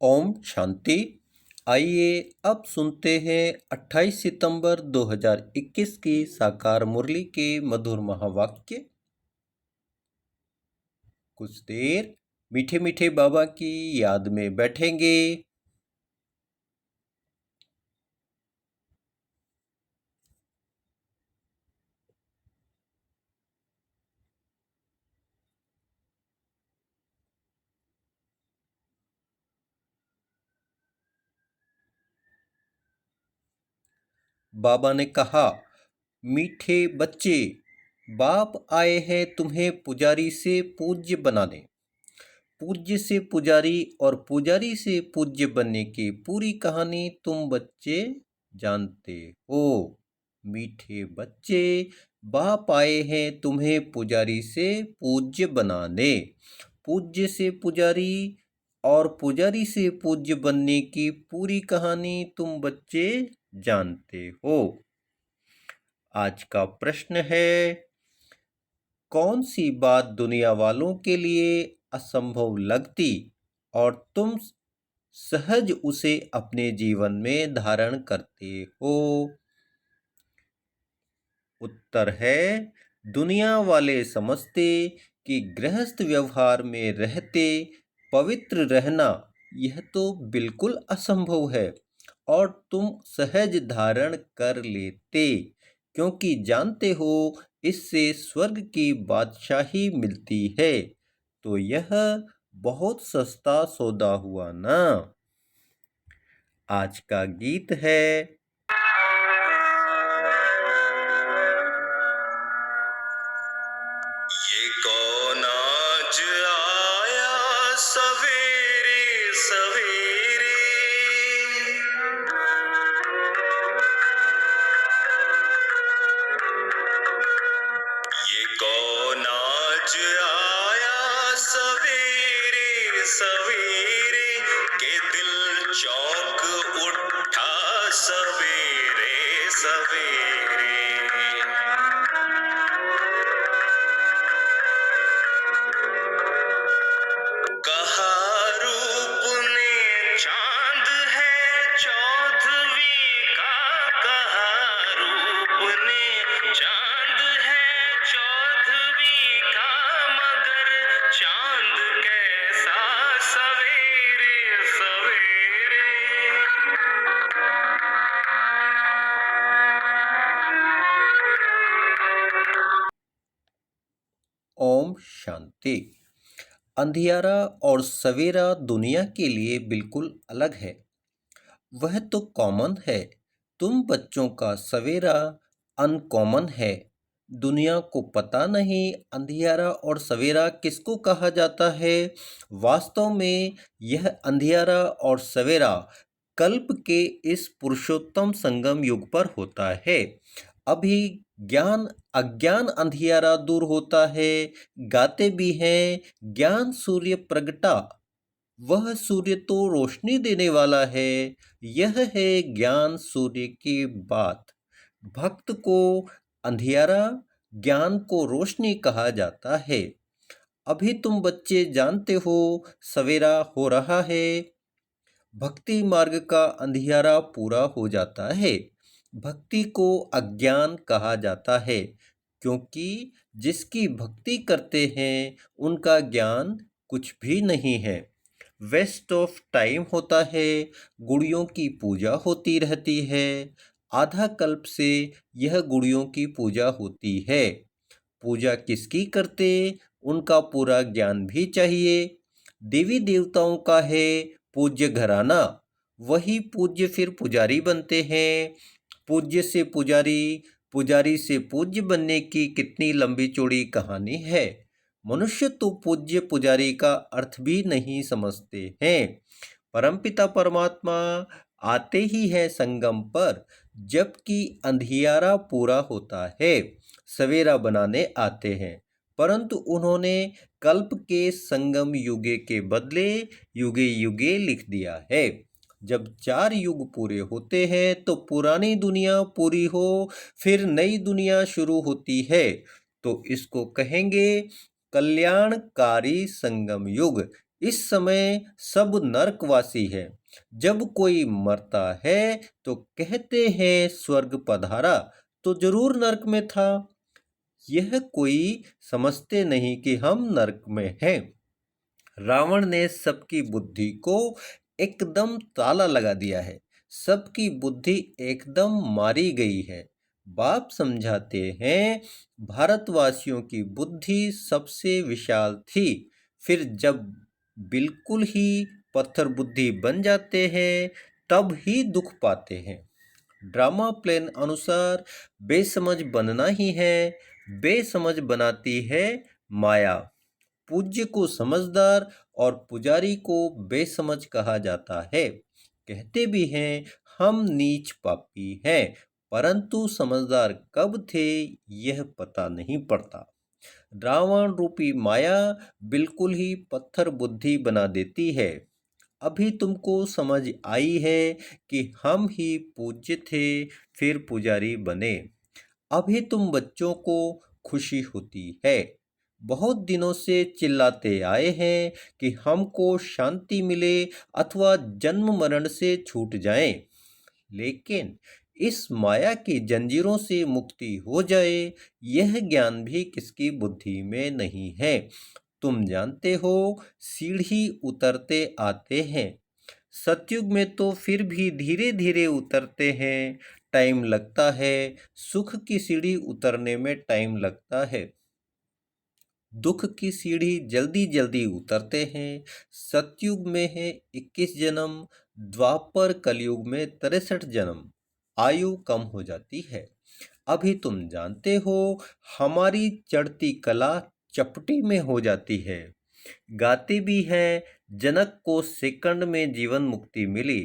ओम शांति। आइए अब सुनते हैं 28 सितंबर 2021 की साकार मुरली के मधुर महावाक्य। कुछ देर मीठे मीठे बाबा की याद में बैठेंगे। बाबा ने कहा, मीठे बच्चे, बाप आए हैं तुम्हें पुजारी से पूज्य बनाने। पूज्य से पुजारी और पुजारी से पूज्य बनने की पूरी कहानी तुम बच्चे जानते हो। मीठे बच्चे, बाप आए हैं तुम्हें पुजारी से पूज्य बनाने। पूज्य से पुजारी और पुजारी से पूज्य बनने की पूरी कहानी तुम बच्चे जानते हो। आज का प्रश्न है, कौन सी बात दुनिया वालों के लिए असंभव लगती और तुम सहज उसे अपने जीवन में धारण करते हो? उत्तर है, दुनिया वाले समझते कि गृहस्थ व्यवहार में रहते पवित्र रहना यह तो बिल्कुल असंभव है और तुम सहज धारण कर लेते, क्योंकि जानते हो इससे स्वर्ग की बादशाही मिलती है। तो यह बहुत सस्ता सौदा हुआ ना। आज का गीत है, ये कौन आज आया सवेरे सवेरे, ये कौन आज आया सवेरे सवेरे, के दिल चौंक उठा सवेरे सवेरे। कहा रूप ने चांद है चौदहवीं का, कहा रूप ने चांद है चौदहवीं का, मगर चांद कैसा सवेरे सवेरे। ओम शांति। अंधियारा और सवेरा दुनिया के लिए बिल्कुल अलग है। वह तो कॉमन है, तुम बच्चों का सवेरा अनकॉमन है। दुनिया को पता नहीं अंधियारा और सवेरा किसको कहा जाता है। वास्तव में यह अंधियारा और सवेरा कल्प के इस पुरुषोत्तम संगम युग पर होता है। अभी ज्ञान अज्ञान अंधियारा दूर होता है। गाते भी हैं, ज्ञान सूर्य प्रगटा, वह सूर्य तो रोशनी देने वाला है। यह है ज्ञान सूर्य की बात। भक्त को अंधियारा, ज्ञान को रोशनी कहा जाता है। अभी तुम बच्चे जानते हो सवेरा हो रहा है, भक्ति मार्ग का अंधियारा पूरा हो जाता है। भक्ति को अज्ञान कहा जाता है, क्योंकि जिसकी भक्ति करते हैं उनका ज्ञान कुछ भी नहीं है। वेस्ट ऑफ टाइम होता है, गुड़ियों की पूजा होती रहती है। आधा कल्प से यह गुड़ियों की पूजा होती है। पूजा किसकी करते, उनका पूरा ज्ञान भी चाहिए। देवी देवताओं का है पूज्य घराना, वही पूज्य फिर पुजारी बनते हैं। पूज्य से पुजारी, पुजारी से पूज्य बनने की कितनी लंबी चौड़ी कहानी है। मनुष्य तो पूज्य पुजारी का अर्थ भी नहीं समझते हैं। परमपिता परमात्मा आते ही है संगम पर, जबकि अंधियारा पूरा होता है। सवेरा बनाने आते हैं, परंतु उन्होंने कल्प के संगम युगे के बदले युगे युगे लिख दिया है। जब 4 युग पूरे होते हैं तो पुरानी दुनिया पूरी हो, फिर नई दुनिया शुरू होती है, तो इसको कहेंगे कल्याणकारी संगम युग। इस समय सब नरकवासी है। जब कोई मरता है तो कहते हैं स्वर्ग पधारा, तो जरूर नरक में था। यह कोई समझते नहीं कि हम नरक में हैं। रावण ने सबकी बुद्धि को एकदम ताला लगा दिया है। सबकी बुद्धि एकदम मारी गई है। बाप समझाते हैं, भारतवासियों की बुद्धि सबसे विशाल थी। फिर जब बिल्कुल ही पत्थर बुद्धि बन जाते हैं, तब ही दुख पाते हैं। ड्रामा प्लान अनुसार बेसमझ बनना ही है। बेसमझ बनाती है माया। पूज्य को समझदार और पुजारी को बेसमझ कहा जाता है। कहते भी हैं हम नीच पापी हैं, परंतु समझदार कब थे यह पता नहीं पड़ता। रावण रूपी माया बिल्कुल ही पत्थर बुद्धि बना देती है। अभी तुमको समझ आई है कि हम ही पूज्य थे, फिर पुजारी बने। अभी तुम बच्चों को खुशी होती है। बहुत दिनों से चिल्लाते आए हैं कि हमको शांति मिले अथवा जन्म मरण से छूट जाएं। लेकिन इस माया की जंजीरों से मुक्ति हो जाए, यह ज्ञान भी किसकी बुद्धि में नहीं है। तुम जानते हो, सीढ़ी उतरते आते हैं। सतयुग में तो फिर भी धीरे धीरे उतरते हैं, टाइम लगता है। सुख की सीढ़ी उतरने में टाइम लगता है। दुख की सीढ़ी जल्दी जल्दी उतरते हैं। सतयुग में है 21 जन्म, द्वापर कलयुग में 63 जन्म। आयु कम हो जाती है। अभी तुम जानते हो, हमारी चढ़ती कला चपटी में हो जाती है। गाते भी हैं, जनक को सेकंड में जीवन मुक्ति मिली,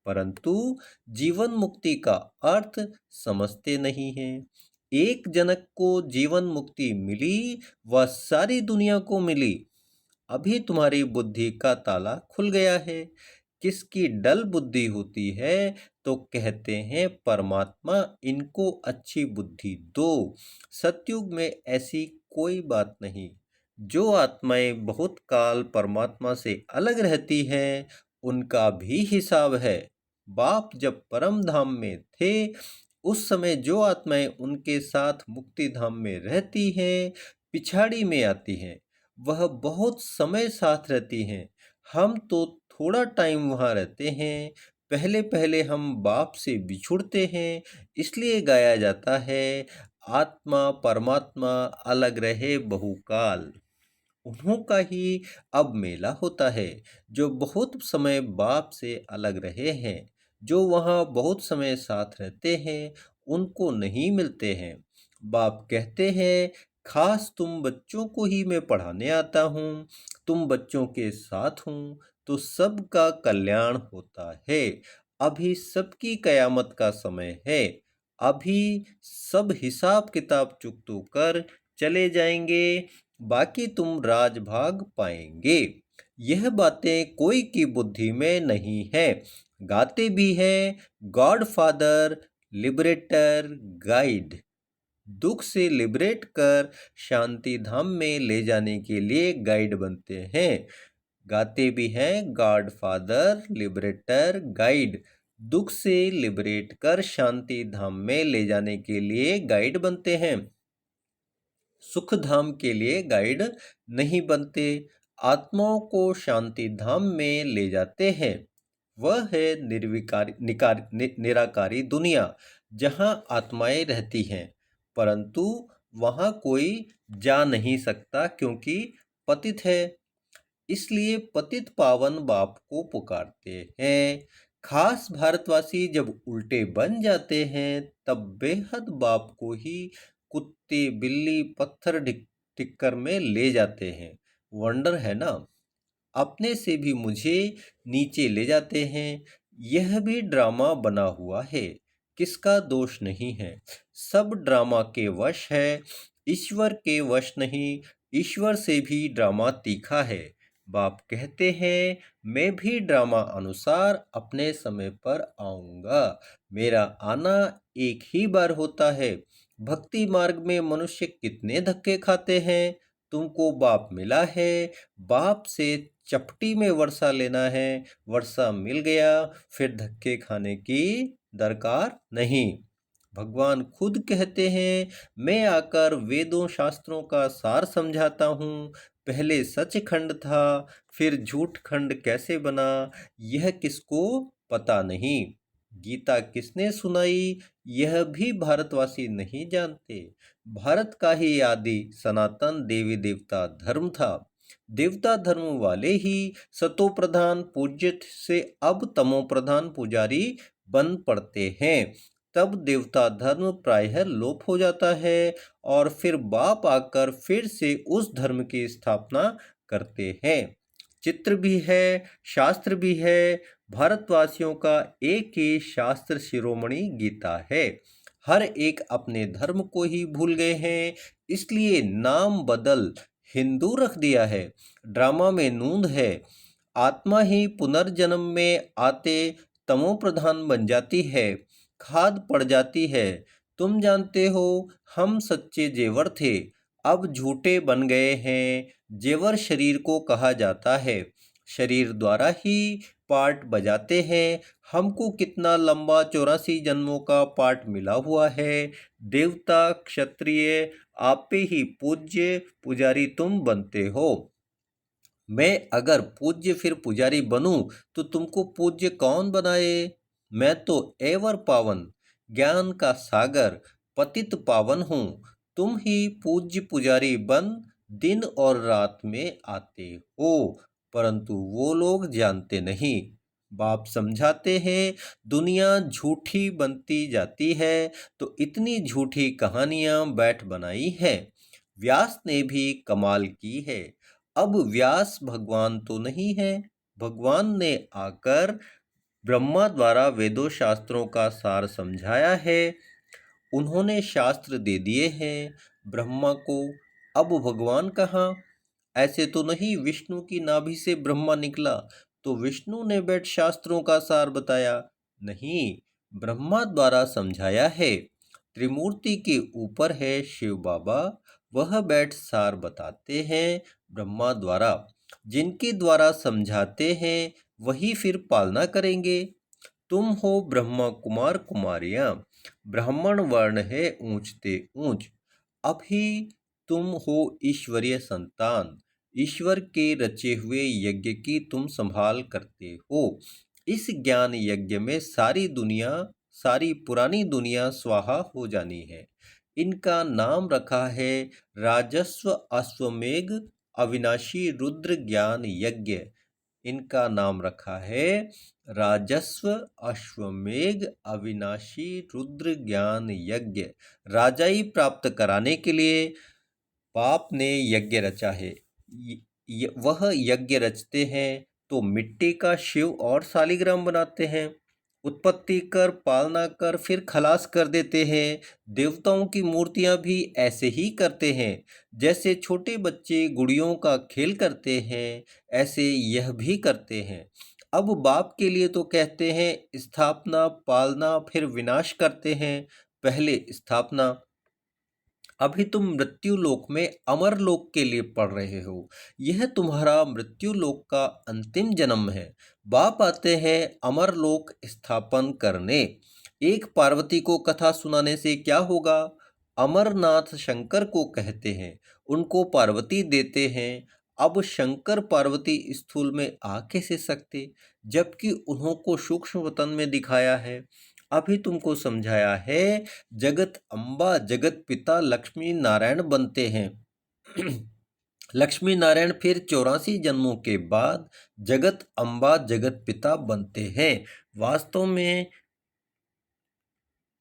परंतु जीवन मुक्ति का अर्थ समझते नहीं हैं। एक जनक को जीवन मुक्ति मिली, वह सारी दुनिया को मिली। अभी तुम्हारी बुद्धि का ताला खुल गया है। किसकी डल बुद्धि होती है तो कहते हैं परमात्मा इनको अच्छी बुद्धि दो। सतयुग में ऐसी कोई बात नहीं। जो आत्माएं बहुत काल परमात्मा से अलग रहती हैं, उनका भी हिसाब है। बाप जब परम धाम में थे, उस समय जो आत्माएं उनके साथ मुक्ति धाम में रहती हैं, पिछाड़ी में आती हैं, वह बहुत समय साथ रहती हैं। हम तो थोड़ा टाइम वहाँ रहते हैं। पहले पहले हम बाप से बिछुड़ते हैं, इसलिए गाया जाता है, आत्मा परमात्मा अलग रहे बहुकाल। उन्हों का ही अब मेला होता है। जो बहुत समय बाप से अलग रहे हैं, जो वहाँ बहुत समय साथ रहते हैं, उनको नहीं मिलते हैं। बाप कहते हैं, खास तुम बच्चों को ही मैं पढ़ाने आता हूँ। तुम बच्चों के साथ हूँ तो सबका कल्याण होता है। अभी सबकी कयामत का समय है। अभी सब हिसाब किताब चुकतो कर चले जाएंगे, बाकी तुम राजभाग पाएंगे। यह बातें कोई की बुद्धि में नहीं है। गाते भी हैं, गॉड फादर लिबरेटर गाइड। दुख से लिबरेट कर शांति धाम में ले जाने के लिए गाइड बनते हैं। गाते भी हैं, गॉड फादर लिबरेटर गाइड। दुख से लिबरेट कर शांति धाम में ले जाने के लिए गाइड बनते हैं। सुख धाम के लिए गाइड नहीं बनते। आत्माओं को शांति धाम में ले जाते हैं। वह है निराकारी दुनिया, जहाँ आत्माएं रहती हैं, परंतु वहाँ कोई जा नहीं सकता क्योंकि पतित है। इसलिए पतित पावन बाप को पुकारते हैं। खास भारतवासी जब उल्टे बन जाते हैं, तब बेहद बाप को ही कुत्ते बिल्ली पत्थर टिक्कर में ले जाते हैं। वंडर है ना। अपने से भी मुझे नीचे ले जाते हैं। यह भी ड्रामा बना हुआ है, किसका दोष नहीं है। सब ड्रामा के वश है, ईश्वर के वश नहीं। ईश्वर से भी ड्रामा तीखा है। बाप कहते हैं, मैं भी ड्रामा अनुसार अपने समय पर आऊंगा। मेरा आना एक ही बार होता है। भक्ति मार्ग में मनुष्य कितने धक्के खाते हैं। तुमको बाप मिला है, बाप से चपटी में वर्षा लेना है, वर्षा मिल गया, फिर धक्के खाने की दरकार नहीं। भगवान खुद कहते हैं, मैं आकर वेदों शास्त्रों का सार समझाता हूँ। पहले सच खंड था, फिर झूठ खंड कैसे बना, यह किसको पता नहीं। गीता किसने सुनाई, यह भी भारतवासी नहीं जानते। भारत का ही आदि सनातन देवी देवता धर्म था। देवता धर्म वाले ही सतो प्रधान पूज्य से अब तमो प्रधान पुजारी बन पड़ते हैं। तब देवता धर्म प्रायः लोप हो जाता है और फिर बाप आकर फिर से उस धर्म की स्थापना करते हैं। चित्र भी है, शास्त्र भी है। भारतवासियों का एक ही शास्त्र शिरोमणि गीता है। हर एक अपने धर्म को ही भूल गए हैं, इसलिए नाम बदल हिंदू रख दिया है। ड्रामा में नूंद है, आत्मा ही पुनर्जन्म में आते तमो प्रधान बन जाती है, खाद पड़ जाती है। तुम जानते हो, हम सच्चे जेवर थे, अब झूठे बन गए हैं। जेवर शरीर को कहा जाता है, शरीर द्वारा ही पार्ट बजाते हैं। हमको कितना लंबा 84 जन्मों का पार्ट मिला हुआ है। देवता क्षत्रिय आपे ही पूज्य पुजारी तुम बनते हो। मैं अगर पूज्य फिर पुजारी बनूं तो तुमको पूज्य कौन बनाए। मैं तो एवर पावन ज्ञान का सागर पतित पावन हूँ। तुम ही पूज्य पुजारी बन दिन और रात में आते हो, परंतु वो लोग जानते नहीं। बाप समझाते हैं, दुनिया झूठी बनती जाती है तो इतनी झूठी कहानियां बैठ बनाई है। व्यास ने भी कमाल की है। अब व्यास भगवान तो नहीं है, भगवान ने आकर ब्रह्मा द्वारा वेदों शास्त्रों का सार समझाया है। उन्होंने शास्त्र दे दिए हैं ब्रह्मा को। अब भगवान कहाँ? ऐसे तो नहीं विष्णु की नाभि से ब्रह्मा निकला तो विष्णु ने बैठ शास्त्रों का सार बताया। नहीं, ब्रह्मा द्वारा समझाया है। त्रिमूर्ति के ऊपर है शिव बाबा, वह बैठ सार बताते हैं ब्रह्मा द्वारा। जिनके द्वारा समझाते हैं वही फिर पालना करेंगे। तुम हो ब्रह्मा कुमार कुमारियां, ब्राह्मण वर्ण है ऊंचते ऊंच। अभी तुम हो ईश्वरीय संतान, ईश्वर के रचे हुए यज्ञ की तुम संभाल करते हो। इस ज्ञान यज्ञ में सारी दुनिया, सारी पुरानी दुनिया स्वाहा हो जानी है। इनका नाम रखा है राजस्व अश्वमेघ अविनाशी रुद्र ज्ञान यज्ञ। इनका नाम रखा है राजस्व अश्वमेघ अविनाशी रुद्र ज्ञान यज्ञ। राजाई प्राप्त कराने के लिए बाप ने यज्ञ रचा है। वह यज्ञ रचते हैं तो मिट्टी का शिव और शालिग्राम बनाते हैं। उत्पत्ति कर, पालना कर, फिर खलास कर देते हैं। देवताओं की मूर्तियां भी ऐसे ही करते हैं। जैसे छोटे बच्चे गुड़ियों का खेल करते हैं, ऐसे यह भी करते हैं। अब बाप के लिए तो कहते हैं स्थापना, पालना, फिर विनाश करते हैं। पहले स्थापना। अभी तुम मृत्यु लोक में अमर लोक के लिए पढ़ रहे हो। यह तुम्हारा मृत्यु लोक का अंतिम जन्म है। बाप आते हैं अमर लोक स्थापन करने। एक पार्वती को कथा सुनाने से क्या होगा? अमरनाथ शंकर को कहते हैं, उनको पार्वती देते हैं। अब शंकर पार्वती स्थूल में आ कैसे सकते, जबकि उन्होंने सूक्ष्म वतन में दिखाया है। अभी तुमको समझाया है जगत अम्बा जगत पिता लक्ष्मी नारायण बनते हैं। लक्ष्मी नारायण फिर 84 जन्मों के बाद जगत अम्बा जगत पिता बनते हैं। वास्तव में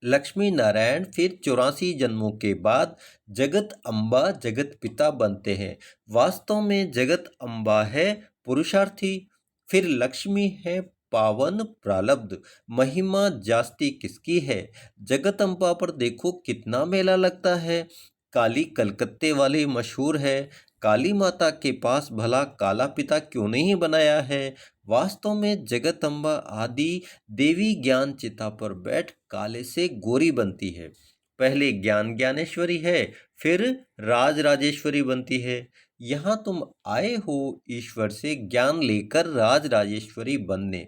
लक्ष्मी नारायण फिर 84 जन्मों के बाद जगत अम्बा जगत पिता बनते हैं। वास्तव में जगत अम्बा है पुरुषार्थी, फिर लक्ष्मी है पावन प्रालब्ध। महिमा जास्ती किसकी है? जगत अम्बा पर देखो कितना मेला लगता है। काली कलकत्ते वाली मशहूर है। काली माता के पास भला काला पिता क्यों नहीं बनाया है? वास्तव में जगत अम्बा आदि देवी ज्ञान चिता पर बैठ काले से गोरी बनती है। पहले ज्ञान ज्ञानेश्वरी है, फिर राज राजेश्वरी बनती है। यहाँ तुम आए हो ईश्वर से ज्ञान लेकर राज राजेश्वरी बनने।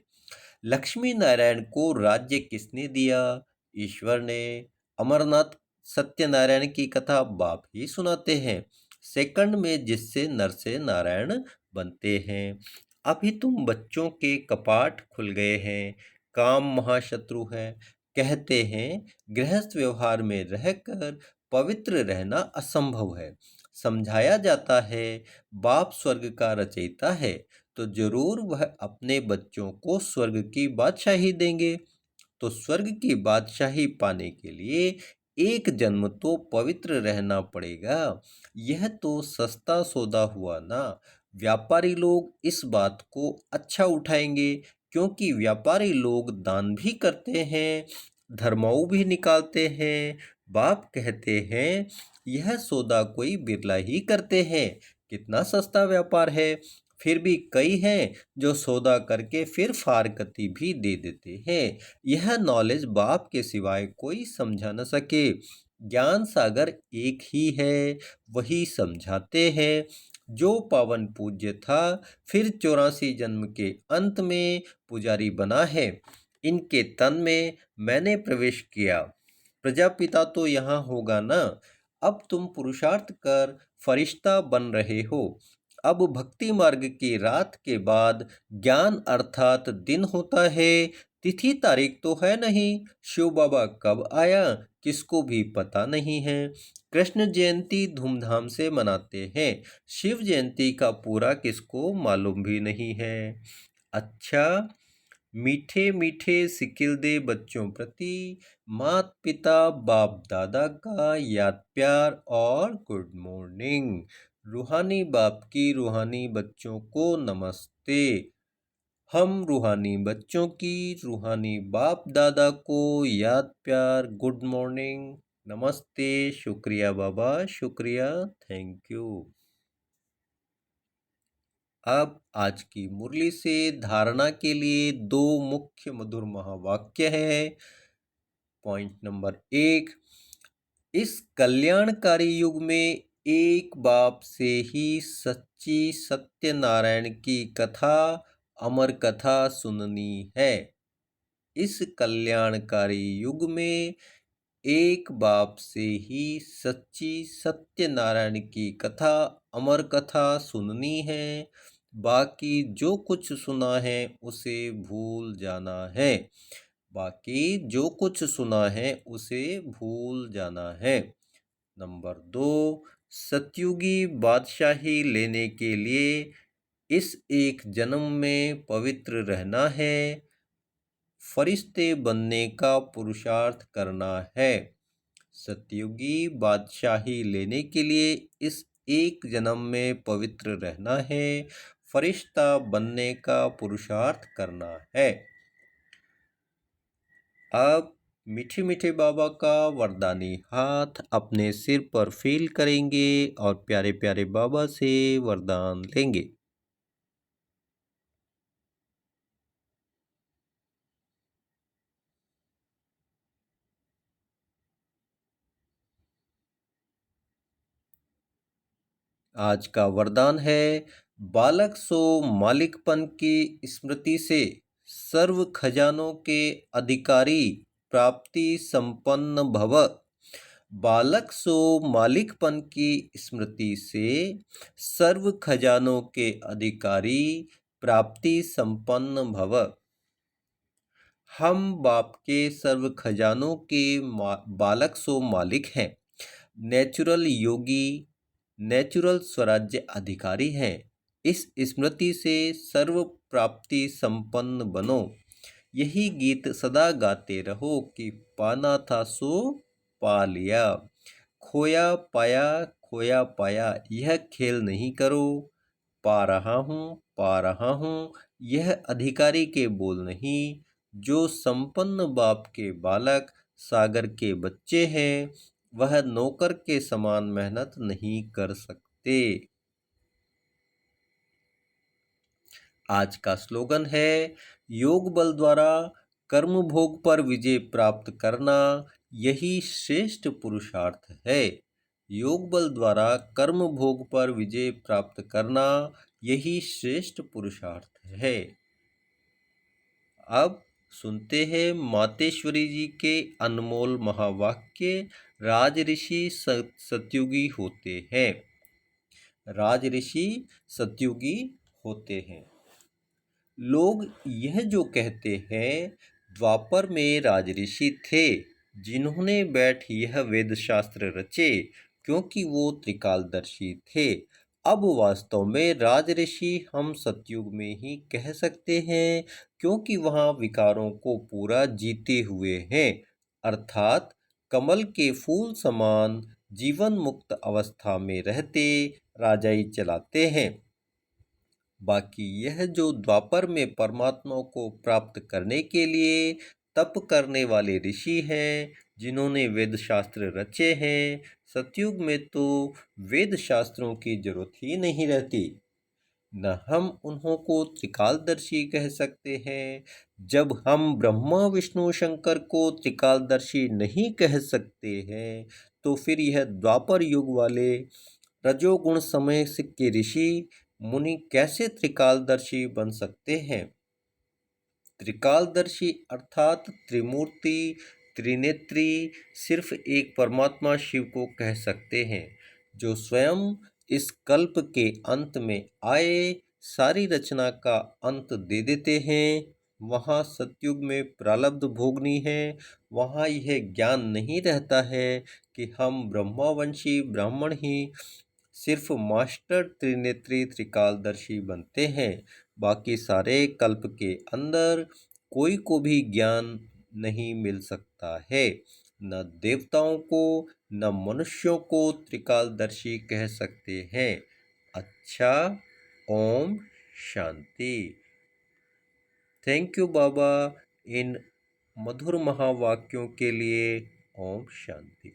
लक्ष्मी नारायण को राज्य किसने दिया? ईश्वर ने। अमरनाथ सत्यनारायण की कथा बाप ही सुनाते हैं, सेकंड में, जिससे नर से नारायण बनते हैं। अभी तुम बच्चों के कपाट खुल गए हैं। काम महाशत्रु है। कहते हैं गृहस्थ व्यवहार में रहकर पवित्र रहना असंभव है। समझाया जाता है बाप स्वर्ग का रचयिता है, तो जरूर वह अपने बच्चों को स्वर्ग की बादशाही देंगे। तो स्वर्ग की बादशाही पाने के लिए एक जन्म तो पवित्र रहना पड़ेगा। यह तो सस्ता सौदा हुआ ना। व्यापारी लोग इस बात को अच्छा उठाएंगे, क्योंकि व्यापारी लोग दान भी करते हैं, धर्माऊ भी निकालते हैं। बाप कहते हैं यह सौदा कोई बिरला ही करते हैं। कितना सस्ता व्यापार है। फिर भी कई हैं जो सौदा करके फिर फारकती भी दे देते हैं। यह नॉलेज बाप के सिवाय कोई समझा न सके। ज्ञान सागर एक ही है, वही समझाते हैं। जो पावन पूज्य था, फिर 84 जन्म के अंत में पुजारी बना है। इनके तन में मैंने प्रवेश किया। प्रजापिता तो यहाँ होगा ना। अब तुम पुरुषार्थ कर फरिश्ता बन रहे हो। अब भक्ति मार्ग की रात के बाद ज्ञान अर्थात दिन होता है। तिथि तारीख तो है नहीं। शिव बाबा कब आया किसको भी पता नहीं है। कृष्ण जयंती धूमधाम से मनाते हैं। शिव जयंती का पूरा किसको मालूम भी नहीं है। अच्छा, मीठे मीठे सिकिल दे बच्चों प्रति मात पिता बाप दादा का याद प्यार और गुड मॉर्निंग। रूहानी बाप की रूहानी बच्चों को नमस्ते। हम रूहानी बच्चों की रूहानी बाप दादा को याद प्यार गुड मॉर्निंग, नमस्ते, शुक्रिया बाबा, शुक्रिया, थैंक यू। अब आज की मुरली से धारणा के लिए दो मुख्य मधुर महावाक्य हैं। पॉइंट नंबर 1, इस कल्याणकारी युग में एक बाप से ही सच्ची सत्यनारायण की कथा, अमर कथा सुननी है। इस कल्याणकारी युग में एक बाप से ही सच्ची सत्यनारायण की कथा, अमर कथा सुननी है। बाकी जो कुछ सुना है उसे भूल जाना है। बाकी जो कुछ सुना है उसे भूल जाना है। नंबर 2, सतयुगी बादशाही लेने के लिए इस एक जन्म में पवित्र रहना है। फरिश्ते बनने का पुरुषार्थ करना है। सतयुगी बादशाही लेने के लिए इस एक जन्म में पवित्र रहना है, फरिश्ता बनने का पुरुषार्थ करना है। अब मीठे मीठे बाबा का वरदानी हाथ अपने सिर पर फील करेंगे और प्यारे प्यारे बाबा से वरदान लेंगे। आज का वरदान है, बालक सो मालिकपन की स्मृति से सर्व खजानों के अधिकारी प्राप्ति संपन्न भव। बालक सो मालिकपन की स्मृति से सर्व खजानों के अधिकारी प्राप्ति संपन्न भव। हम बाप के सर्व खजानों के बालक सो मालिक हैं। नेचुरल योगी, नेचुरल स्वराज्य अधिकारी हैं। इस स्मृति से सर्व प्राप्ति संपन्न बनो। यही गीत सदा गाते रहो कि पाना था सो पा लिया। खोया पाया, खोया पाया यह खेल नहीं करो। पा रहा हूँ, पा रहा हूँ यह अधिकारी के बोल नहीं। जो संपन्न बाप के बालक सागर के बच्चे हैं, वह नौकर के समान मेहनत नहीं कर सकते। आज का स्लोगन है, योग बल द्वारा कर्म भोग पर विजय प्राप्त करना यही श्रेष्ठ पुरुषार्थ है। योग बल द्वारा कर्म भोग पर विजय प्राप्त करना यही श्रेष्ठ पुरुषार्थ है। अब सुनते हैं मातेश्वरी जी के अनमोल महावाक्य। राजऋषि सतयुगी होते हैं। राजऋषि सतयुगी होते हैं। लोग यह जो कहते हैं, द्वापर में राजऋषि थे जिन्होंने बैठ यह वेद शास्त्र रचे, क्योंकि वो त्रिकालदर्शी थे। अब वास्तव में राजऋषि हम सतयुग में ही कह सकते हैं, क्योंकि वहाँ विकारों को पूरा जीते हुए हैं, अर्थात कमल के फूल समान जीवन मुक्त अवस्था में रहते राजाई चलाते हैं। बाकी यह जो द्वापर में परमात्मा को प्राप्त करने के लिए तप करने वाले ऋषि हैं, जिन्होंने वेद शास्त्र रचे हैं, सतयुग में तो वेद शास्त्रों की जरूरत ही नहीं रहती। न हम उन्हों को त्रिकालदर्शी कह सकते हैं। जब हम ब्रह्मा विष्णु शंकर को त्रिकालदर्शी नहीं कह सकते हैं, तो फिर यह द्वापर युग वाले रजोगुण समय के ऋषि मुनि कैसे त्रिकालदर्शी बन सकते हैं? त्रिकालदर्शी अर्थात त्रिमूर्ति, त्रिनेत्री सिर्फ एक परमात्मा शिव को कह सकते हैं, जो स्वयं इस कल्प के अंत में आए सारी रचना का अंत दे देते हैं। वहाँ सतयुग में प्रारब्ध भोगनी है। वहाँ यह ज्ञान नहीं रहता है कि हम ब्रह्मावंशी ब्राह्मण ही सिर्फ मास्टर त्रिनेत्री त्रिकालदर्शी बनते हैं। बाकी सारे कल्प के अंदर कोई को भी ज्ञान नहीं मिल सकता है। न देवताओं को न मनुष्यों को त्रिकालदर्शी कह सकते हैं। अच्छा, ओम शांति। थैंक यू बाबा इन मधुर महावाक्यों के लिए। ओम शांति।